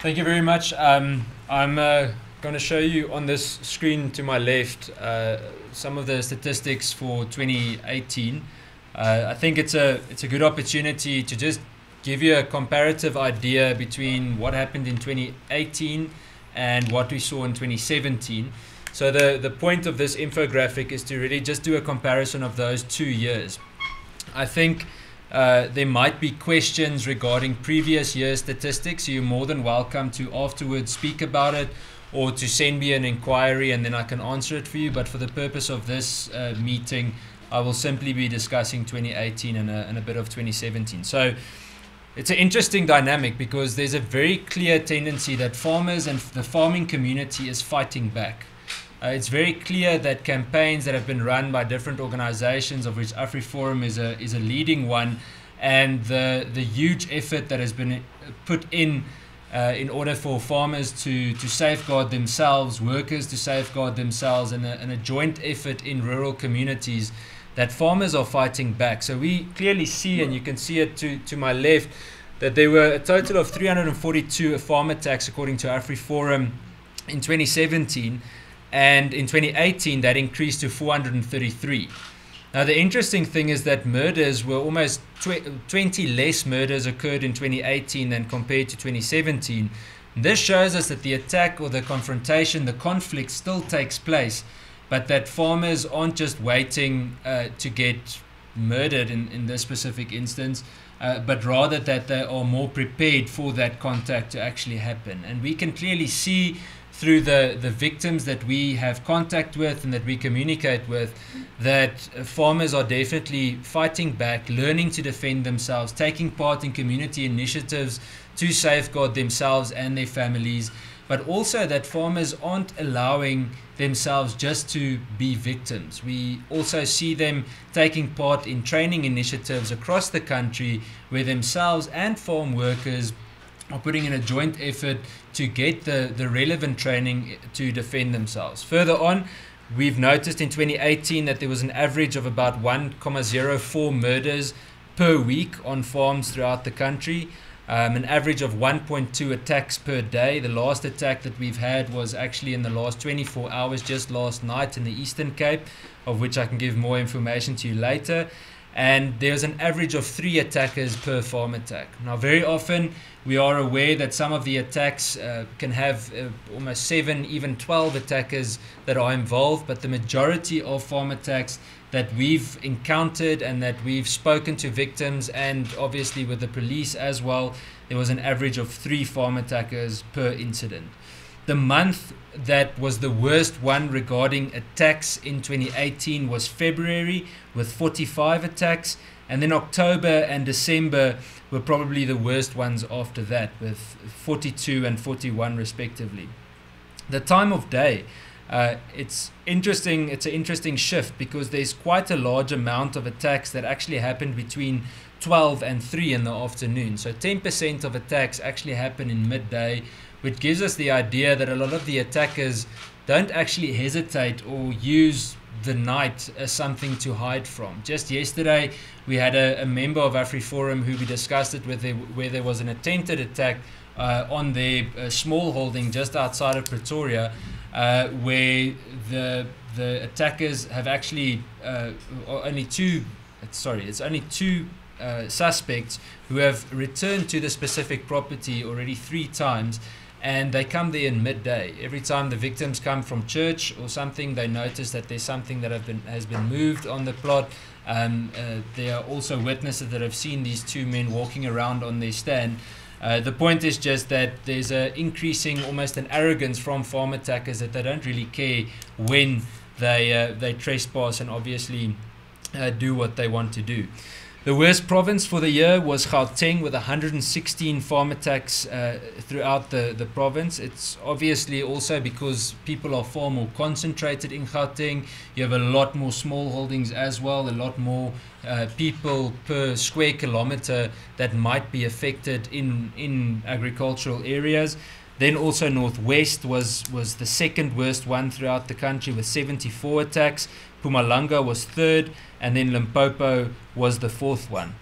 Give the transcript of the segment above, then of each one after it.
Thank you very much. I'm going to show you on this screen to my left some of the statistics for 2018. I think it's a good opportunity to just give you a comparative idea between what happened in 2018 and what we saw in 2017. So the point of this infographic is to really just do a comparison of those 2 years. I think there might be questions regarding previous year statistics. You're more than welcome to afterwards speak about it or to send me an inquiry and then I can answer it for you. But for the purpose of this meeting, I will simply be discussing 2018 and a bit of 2017. So it's an interesting dynamic because there's a very clear tendency that farmers and the farming community is fighting back. It's very clear that campaigns that have been run by different organizations, of which AfriForum is a leading one, and the huge effort that has been put in order for farmers to safeguard themselves, workers to safeguard themselves, and a joint effort in rural communities, that farmers are fighting back. So we clearly see, and you can see it to my left, that there were a total of 342 farm attacks according to AfriForum in 2017. And in 2018, that increased to 433. Now, the interesting thing is that murders were almost 20 less murders occurred in 2018 than compared to 2017. This shows us that the attack or the confrontation, the conflict still takes place, but that farmers aren't just waiting to get murdered in this specific instance, but rather that they are more prepared for that contact to actually happen. And we can clearly see through the victims that we have contact with and that we communicate with, that farmers are definitely fighting back, learning to defend themselves, taking part in community initiatives to safeguard themselves and their families, but also that farmers aren't allowing themselves just to be victims. We also see them taking part in training initiatives across the country where themselves and farm workers are putting in a joint effort to get the relevant training to defend themselves. Further on, we've noticed in 2018 that there was an average of about 1.04 murders per week on farms throughout the country, an average of 1.2 attacks per day. The last attack that we've had was actually in the last 24 hours, just last night in the Eastern Cape, of which I can give more information to you later. And there's an average of 3 attackers per farm attack. Now, very often we are aware that some of the attacks can have almost 7, even 12 attackers that are involved, but the majority of farm attacks that we've encountered and that we've spoken to victims and obviously with the police as well, there was an average of 3 farm attackers per incident. The month that was the worst one regarding attacks in 2018 was February with 45 attacks, and then October and December were probably the worst ones after that with 42 and 41 respectively. The time of day, it's interesting. It's an interesting shift because there's quite a large amount of attacks that actually happened between 12 and 3 in the afternoon. So 10% of attacks actually happen in midday, which gives us the idea that a lot of the attackers don't actually hesitate or use the night as something to hide from. Just yesterday, we had a member of AfriForum who we discussed it with, where there was an attempted attack on their small holding just outside of Pretoria, where the attackers have actually only two suspects who have returned to the specific property already 3 times. And they come there in midday. Every time the victims come from church or something, they notice that there's something that has been moved on the plot. There are also witnesses that have seen these 2 men walking around on their stand. The point is just that there's an increasing, almost an arrogance from farm attackers that they don't really care when they trespass and obviously do what they want to do. The worst province for the year was Gauteng with 116 farm attacks throughout the province. It's obviously also because people are far more concentrated in Gauteng. You have a lot more small holdings as well, a lot more people per square kilometer that might be affected in agricultural areas. Then also Northwest was the second worst one throughout the country with 74 attacks. Mpumalanga was third, and then Limpopo was the 4th one.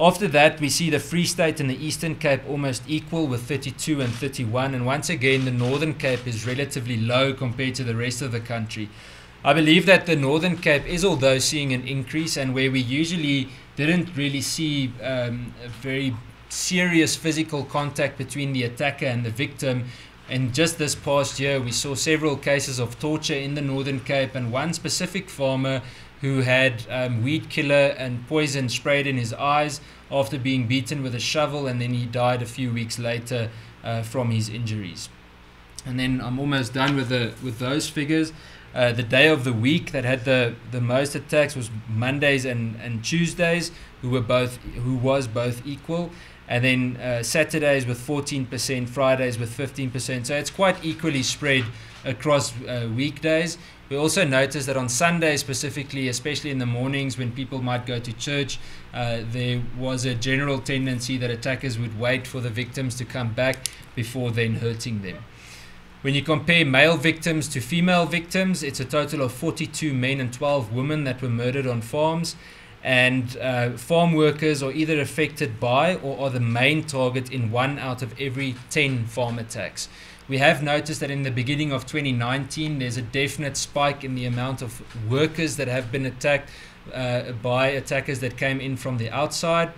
After that, we see the Free State and the Eastern Cape almost equal with 32 and 31. And once again, the Northern Cape is relatively low compared to the rest of the country. I believe that the Northern Cape is, although, seeing an increase, and where we usually didn't really see a very serious physical contact between the attacker and the victim. And just this past year, we saw several cases of torture in the Northern Cape, and one specific farmer who had weed killer and poison sprayed in his eyes after being beaten with a shovel, and then he died a few weeks later from his injuries. And then I'm almost done with those figures. The day of the week that had the most attacks was Mondays and Tuesdays, who was both equal. And then Saturdays with 14%, Fridays with 15%. So it's quite equally spread across weekdays. We also noticed that on Sundays specifically, especially in the mornings when people might go to church, there was a general tendency that attackers would wait for the victims to come back before then hurting them. When you compare male victims to female victims, it's a total of 42 men and 12 women that were murdered on farms. And farm workers are either affected by or are the main target in 1 out of every 10 farm attacks. We have noticed that in the beginning of 2019, there's a definite spike in the amount of workers that have been attacked by attackers that came in from the outside.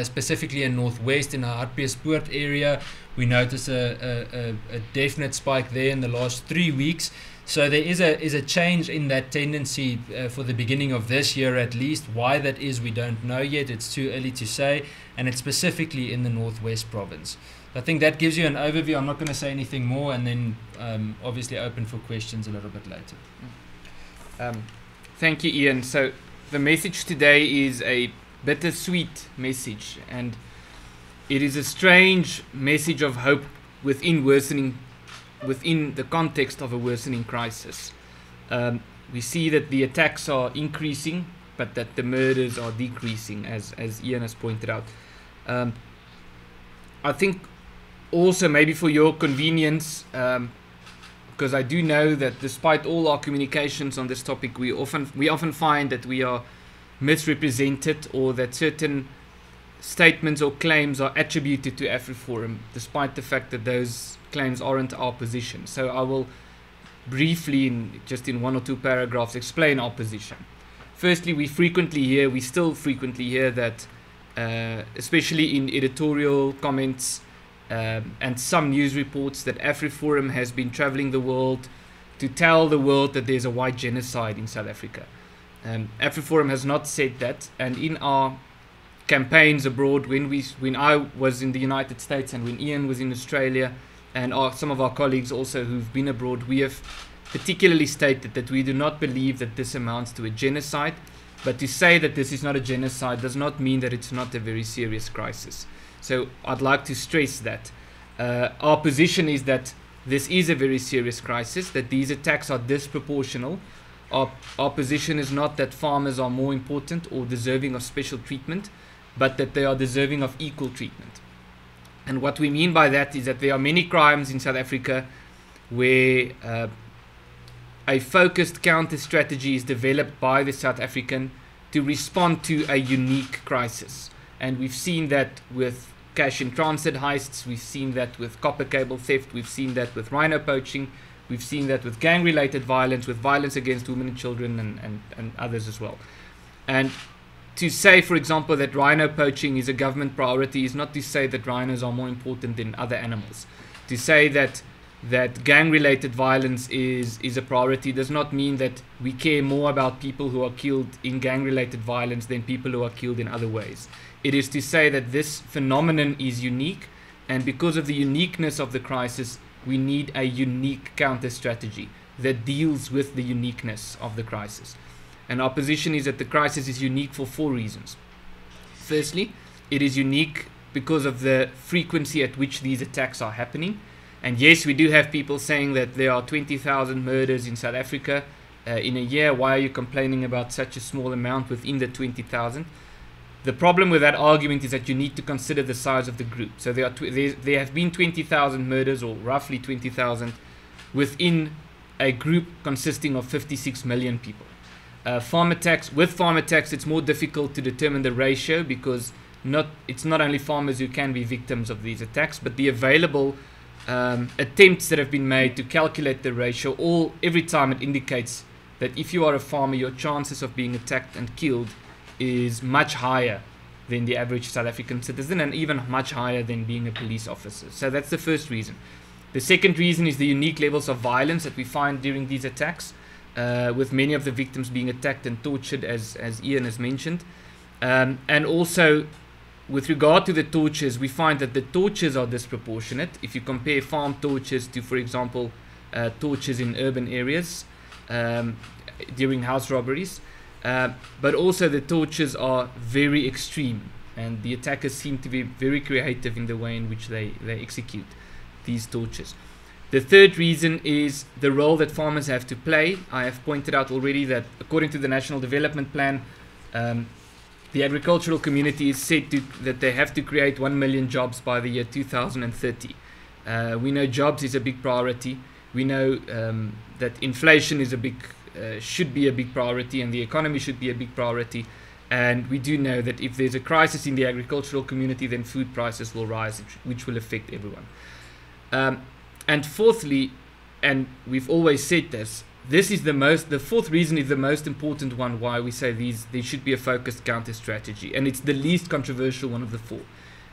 Specifically in Northwest, in the Hartbeespoort area, we noticed a definite spike there in the last 3 weeks. So there is a change in that tendency for the beginning of this year at least. Why that is, we don't know yet. It's too early to say, and it's specifically in the Northwest province. I think that gives you an overview. I'm not going to say anything more, and then obviously open for questions a little bit later. Thank you, Ian. So the message today is a bittersweet message, and it is a strange message of hope within the context of a worsening crisis. We see that the attacks are increasing, but that the murders are decreasing, as Ian has pointed out. I think also, maybe for your convenience, because I do know that despite all our communications on this topic, we often find that we are misrepresented, or that certain statements or claims are attributed to AfriForum, despite the fact that those claims aren't our position. So I will briefly, just in 1 or 2 paragraphs, explain our position. Firstly, we still frequently hear that, especially in editorial comments and some news reports, that AfriForum has been traveling the world to tell the world that there's a white genocide in South Africa. AfriForum has not said that, and in our campaigns abroad, when I was in the United States and when Ian was in Australia, and some of our colleagues also who've been abroad, we have particularly stated that we do not believe that this amounts to a genocide. But to say that this is not a genocide does not mean that it's not a very serious crisis. So I'd like to stress that. Our position is that this is a very serious crisis, that these attacks are disproportional. Our position is not that farmers are more important or deserving of special treatment, but that they are deserving of equal treatment. And what we mean by that is that there are many crimes in South Africa where a focused counter strategy is developed by the South African to respond to a unique crisis. And we've seen that with cash in transit heists, we've seen that with copper cable theft, we've seen that with rhino poaching, we've seen that with gang-related violence, with violence against women and children, and others as well. And to say, for example, that rhino poaching is a government priority is not to say that rhinos are more important than other animals. To say that gang-related violence is a priority does not mean that we care more about people who are killed in gang-related violence than people who are killed in other ways. It is to say that this phenomenon is unique, and because of the uniqueness of the crisis, we need a unique counter-strategy that deals with the uniqueness of the crisis. And our position is that the crisis is unique for 4 reasons. Firstly, it is unique because of the frequency at which these attacks are happening. And yes, we do have people saying that there are 20,000 murders in South Africa in a year. Why are you complaining about such a small amount within the 20,000? The problem with that argument is that you need to consider the size of the group. So there have been 20,000 murders, or roughly 20,000, within a group consisting of 56 million people. With farm attacks, it's more difficult to determine the ratio because it's not only farmers who can be victims of these attacks, but the available attempts that have been made to calculate the ratio, every time it indicates that if you are a farmer, your chances of being attacked and killed is much higher than the average South African citizen, and even much higher than being a police officer. So that's the first reason. The second reason is the unique levels of violence that we find during these attacks, with many of the victims being attacked and tortured, as Ian has mentioned. And also, with regard to the tortures, we find that the tortures are disproportionate. If you compare farm tortures to, for example, tortures in urban areas during house robberies, but also the tortures are very extreme, and the attackers seem to be very creative in the way in which they execute these tortures. The third reason is the role that farmers have to play. I have pointed out already that according to the National Development Plan, the agricultural community is said that they have to create 1 million jobs by the year 2030. We know jobs is a big priority. We know that inflation is should be a big priority, and the economy should be a big priority. And we do know that if there's a crisis in the agricultural community, then food prices will rise, which will affect everyone. And fourthly, and we've always said this, the fourth reason is the most important one why we say there should be a focused counter strategy, and it's the least controversial one of the four.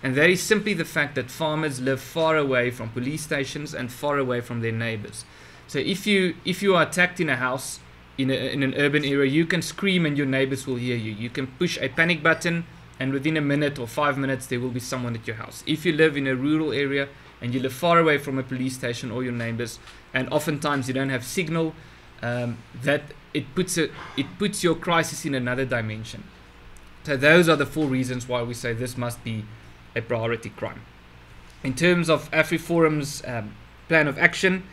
And that is simply the fact that farmers live far away from police stations and far away from their neighbors. So if you are attacked in a house in an urban area, you can scream and your neighbors will hear you. You can push a panic button, and within a minute or 5 minutes there will be someone at your house. If you live in a rural area and you live far away from a police station or your neighbors, and oftentimes you don't have signal, that it puts your crisis in another dimension. So those are the four reasons why we say this must be a priority crime. In terms of AfriForum's plan of action,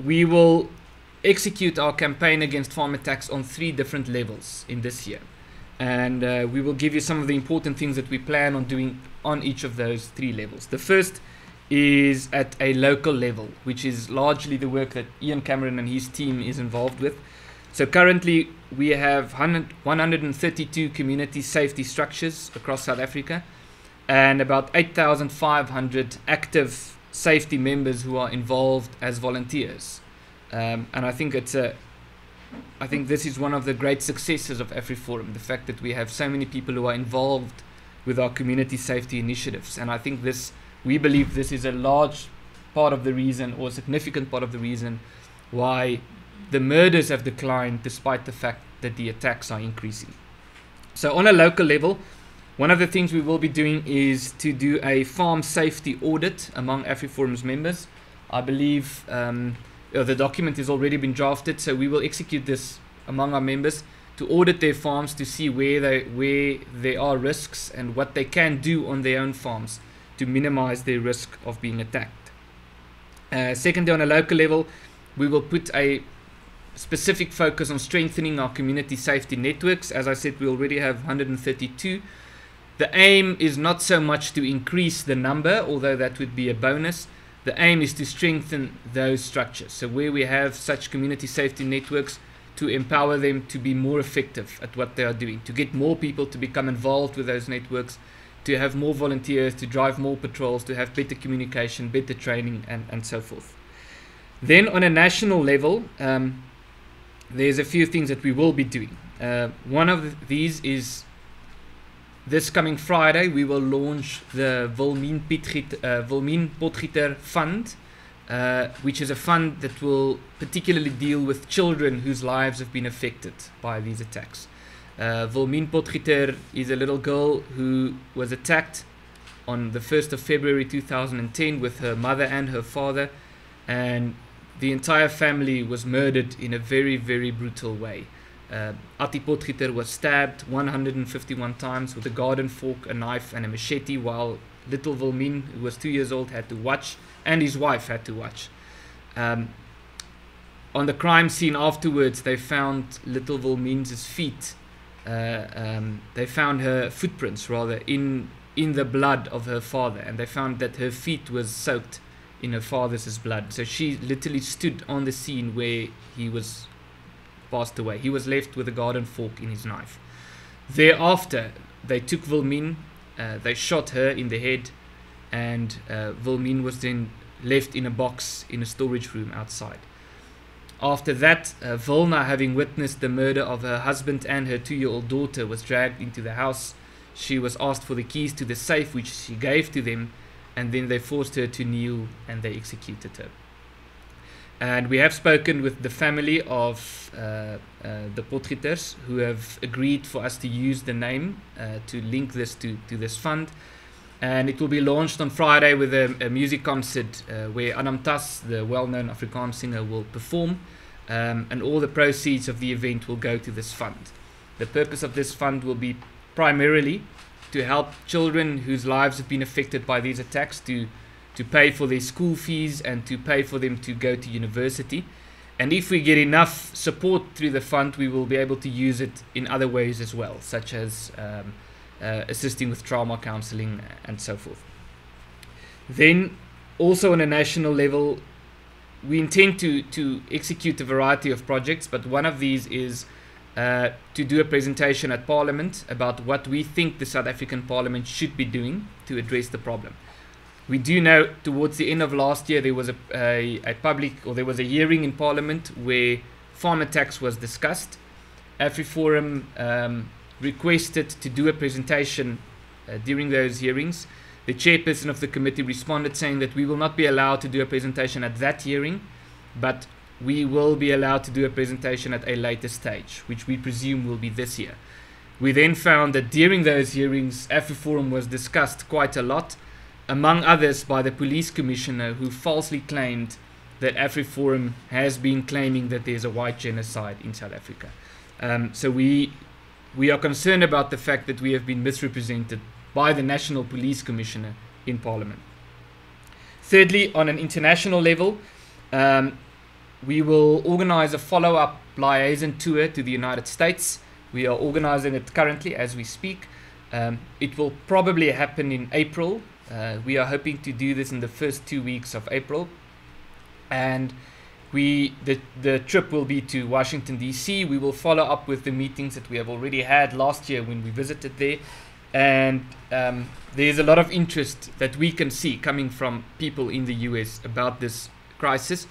we will execute our campaign against farm attacks on 3 different levels in this year, and we will give you some of the important things that we plan on doing on each of those 3 levels. The first is at a local level, which is largely the work that Ian Cameron and his team is involved with. So currently we have 132 community safety structures across South Africa, and about 8,500 active safety members who are involved as volunteers. And I think this is one of the great successes of AfriForum, the fact that we have so many people who are involved with our community safety initiatives. And I think we believe this is a large part of the reason, or a significant part of the reason, why the murders have declined despite the fact that the attacks are increasing. So on a local level, one of the things we will be doing is to do a farm safety audit among AfriForum's members. I believe the document has already been drafted, so we will execute this among our members to audit their farms to see where there are risks and what they can do on their own farms to minimize their risk of being attacked. Secondly, on a local level, we will put a specific focus on strengthening our community safety networks. As I said, we already have 132. The aim is not so much to increase the number, although that would be a bonus. The aim is to strengthen those structures. So where we have such community safety networks, to empower them to be more effective at what they are doing, to get more people to become involved with those networks, to have more volunteers, to drive more patrols, to have better communication, better training, and so forth. Then on a national level, there's a few things that we will be doing. One of these is this coming Friday, we will launch the Wilmien Potgieter Fund, which is a fund that will particularly deal with children whose lives have been affected by these attacks. Wilmien Potgieter is a little girl who was attacked on the 1st of February 2010 with her mother and her father, and the entire family was murdered in a very, very brutal way. Ati Potgieter was stabbed 151 times with a garden fork, a knife, and a machete, while little Wilmien, who was 2 years old, had to watch, and his wife had to watch. On the crime scene afterwards, they found little Wilmien's feet. They found her footprints, rather, in the blood of her father, and they found that her feet was soaked in her father's blood. So she literally stood on the scene where he was passed away. He was left with a garden fork in his knife. Thereafter, they took Wilmien they shot her in the head, and Wilmien was then left in a box in a storage room outside. After that, Wilna, having witnessed the murder of her husband and her 2-year-old daughter, was dragged into the house. She was asked for the keys to the safe, which she gave to them, and then they forced her to kneel and they executed her. And we have spoken with the family of the Potgieters, who have agreed for us to use the name to link this to this fund. And it will be launched on Friday with a music concert where Adam Tas, the well-known Afrikaans singer, will perform. And all the proceeds of the event will go to this fund. The purpose of this fund will be primarily to help children whose lives have been affected by these attacks to pay for their school fees and to pay for them to go to university. And if we get enough support through the fund, we will be able to use it in other ways as well, such as assisting with trauma counseling and so forth. Then also on a national level, we intend to execute a variety of projects, but one of these is to do a presentation at Parliament about what we think the South African Parliament should be doing to address the problem. We do know towards the end of last year there was there was a hearing in Parliament where farm tax was discussed. AfriForum requested to do a presentation during those hearings. The chairperson of the committee responded saying that we will not be allowed to do a presentation at that hearing, but we will be allowed to do a presentation at a later stage, which we presume will be this year. We then found that during those hearings, AfriForum was discussed quite a lot, among others by the police commissioner, who falsely claimed that AfriForum has been claiming that there's a white genocide in South Africa. So we are concerned about the fact that we have been misrepresented by the National Police Commissioner in Parliament. Thirdly, on an international level, we will organize a follow-up liaison tour to the United States. We are organizing it currently as we speak. It will probably happen in April. We are hoping to do this in the first 2 weeks of April. And the trip will be to Washington, D.C. We will follow up with the meetings that we have already had last year when we visited there. And there's a lot of interest that we can see coming from people in the US about this crisis,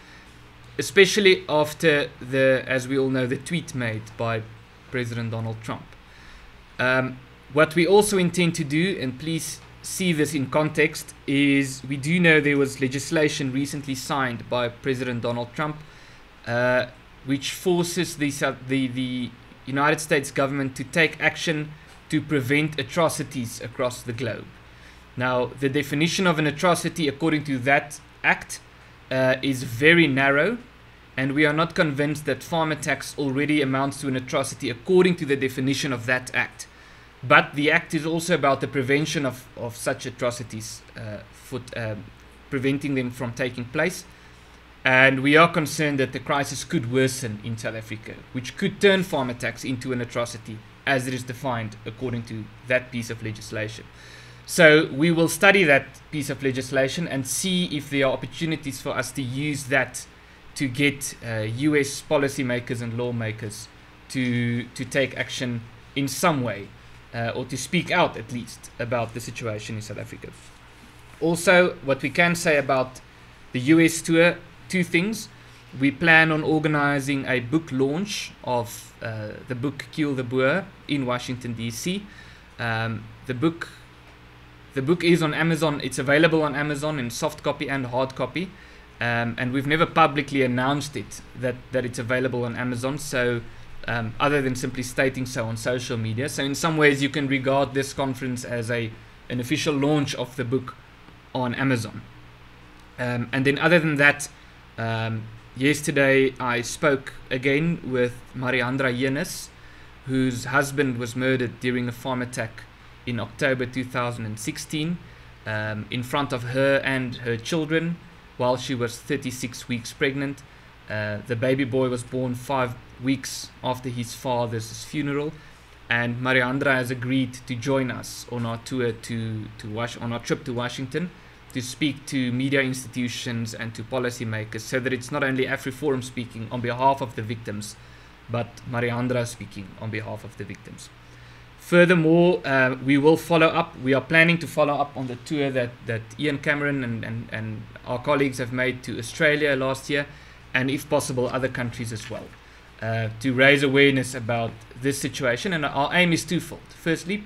especially after as we all know, the tweet made by President Donald Trump. What we also intend to do, and please see this in context, is we do know there was legislation recently signed by President Donald Trump which forces the United States government to take action to prevent atrocities across the globe. Now, the definition of an atrocity according to that act is very narrow, and we are not convinced that farm attacks already amounts to an atrocity according to the definition of that act. But the act is also about the prevention of such atrocities, preventing them from taking place. And we are concerned that the crisis could worsen in South Africa, which could turn farm attacks into an atrocity as it is defined according to that piece of legislation. So we will study that piece of legislation and see if there are opportunities for us to use that to get US policymakers and lawmakers to take action in some way, or to speak out at least about the situation in South Africa. Also, what we can say about the US tour, two things. We plan on organizing a book launch of the book Kill the Boer in Washington, D.C. The book is on Amazon. It's available on Amazon in soft copy and hard copy. And we've never publicly announced it, that it's available on Amazon, so other than simply stating so on social media. So in some ways you can regard this conference as an official launch of the book on Amazon. And then other than that, yesterday I spoke again with Mariandra Yenis, whose husband was murdered during a farm attack in October 2016 in front of her and her children while she was 36 weeks pregnant. The baby boy was born 5 weeks after his father's funeral, and Mariandra has agreed to join us on our tour on our trip to Washington to speak to media institutions and to policymakers, so that it's not only AfriForum speaking on behalf of the victims, but Mariandra speaking on behalf of the victims. Furthermore, we will follow up. We are planning to follow up on the tour that Ian Cameron and our colleagues have made to Australia last year, and if possible other countries as well, to raise awareness about this situation. And our aim is twofold. Firstly,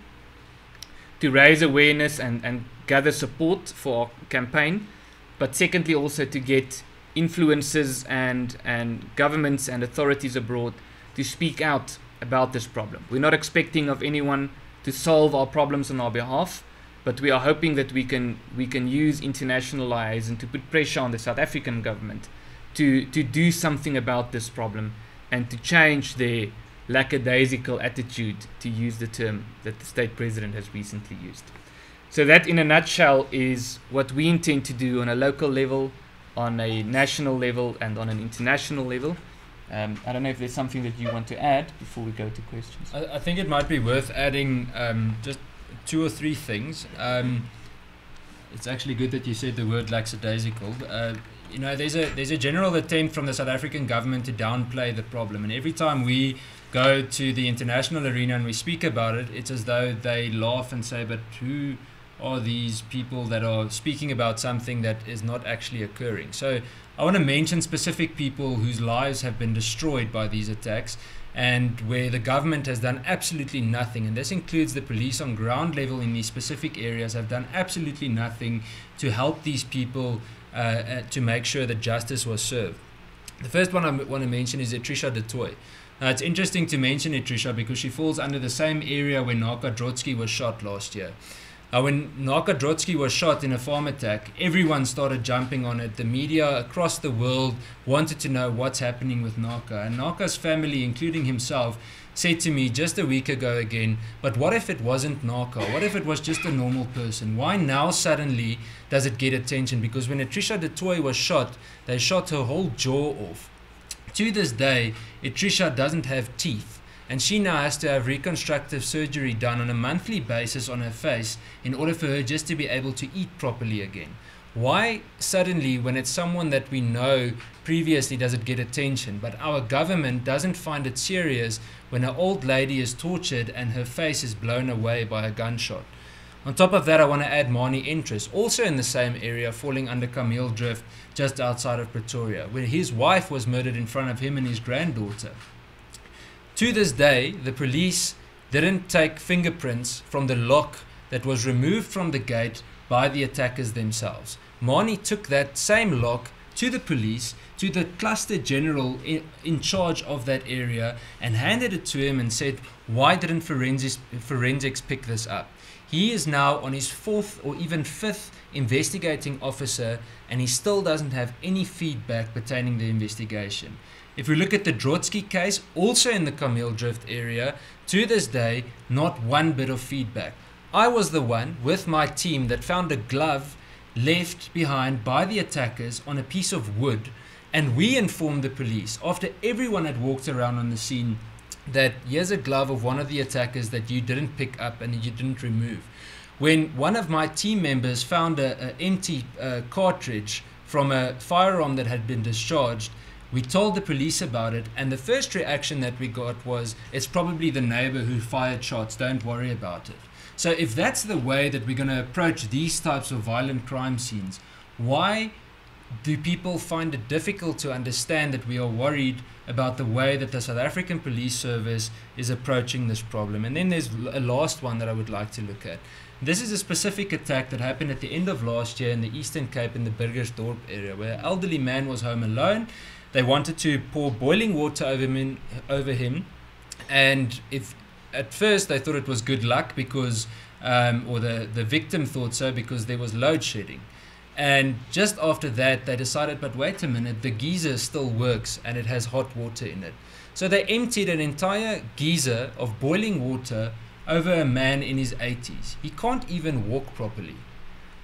to raise awareness and gather support for our campaign, but secondly also to get influencers and governments and authorities abroad to speak out about this problem. We're not expecting of anyone to solve our problems on our behalf, but we are hoping that we can use international liaison to put pressure on the South African government to do something about this problem and to change their lackadaisical attitude, to use the term that the state president has recently used. So that in a nutshell is what we intend to do on a local level, on a national level, and on an international level. I don't know if there's something that you want to add before we go to questions. I think it might be worth adding just 2 or 3 things. It's actually good that you said the word lackadaisical. You know, there's a general attempt from the South African government to downplay the problem, and every time we go to the international arena and we speak about it, it's as though they laugh and say, but who are these people that are speaking about something that is not actually occurring? So I want to mention specific people whose lives have been destroyed by these attacks and where the government has done absolutely nothing, and this includes the police on ground level in these specific areas have done absolutely nothing to help these people to make sure that justice was served. The first one I want to mention is Trisha du Toit. Now it's interesting to mention Trisha because she falls under the same area where Naka Drotsky was shot last year. When Naka Drotsky was shot in a farm attack, everyone started jumping on it. The media across the world wanted to know what's happening with Naka. And Naka's family, including himself, said to me just a week ago again, but what if it wasn't Naka? What if it was just a normal person? Why now suddenly does it get attention? Because when Trisha du Toit was shot, they shot her whole jaw off. To this day, Trisha doesn't have teeth. And she now has to have reconstructive surgery done on a monthly basis on her face in order for her just to be able to eat properly again. Why suddenly, when it's someone that we know previously, does it get attention? But our government doesn't find it serious when an old lady is tortured and her face is blown away by a gunshot. On top of that, I want to add Mani Entris, also in the same area, falling under Camille Drift, just outside of Pretoria, where his wife was murdered in front of him and his granddaughter. To this day, the police didn't take fingerprints from the lock that was removed from the gate by the attackers themselves. Mani took that same lock to the police, to the cluster general in charge of that area, and handed it to him and said, why didn't forensics pick this up? He is now on his 4th or even 5th investigating officer, and he still doesn't have any feedback pertaining the investigation. If we look at the Drotsky case, also in the Camille Drift area, to this day, not one bit of feedback. I was the one with my team that found a glove left behind by the attackers on a piece of wood, and we informed the police after everyone had walked around on the scene that here's a glove of one of the attackers that you didn't pick up and you didn't remove. When one of my team members found an empty cartridge from a firearm that had been discharged, we told the police about it, and the first reaction that we got was, it's probably the neighbor who fired shots, don't worry about it. So if that's the way that we're going to approach these types of violent crime scenes, why do people find it difficult to understand that we are worried about the way that the South African Police Service is approaching this problem? And then there's a last one that I would like to look at. This is a specific attack that happened at the end of last year in the Eastern Cape in the Burgersdorp area, where an elderly man was home alone. They wanted to pour boiling water over him, and if at first they thought it was good luck because, or the victim thought so because there was load shedding. And just after that, they decided, but wait a minute, the geyser still works and it has hot water in it. So they emptied an entire geyser of boiling water over a man in his 80s. He can't even walk properly.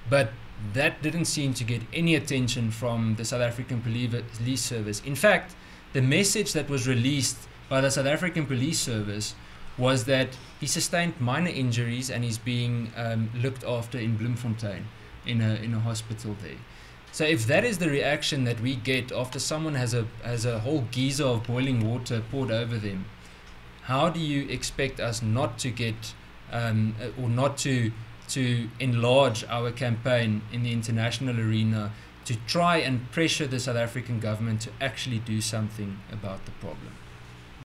But that didn't seem to get any attention from the South African Police Service. In fact, the message that was released by the South African Police Service was that he sustained minor injuries and he's being looked after in Bloemfontein in a hospital there. So if that is the reaction that we get after someone has a whole geyser of boiling water poured over them, how do you expect us not to get or not to enlarge our campaign in the international arena to try and pressure the South African government to actually do something about the problem.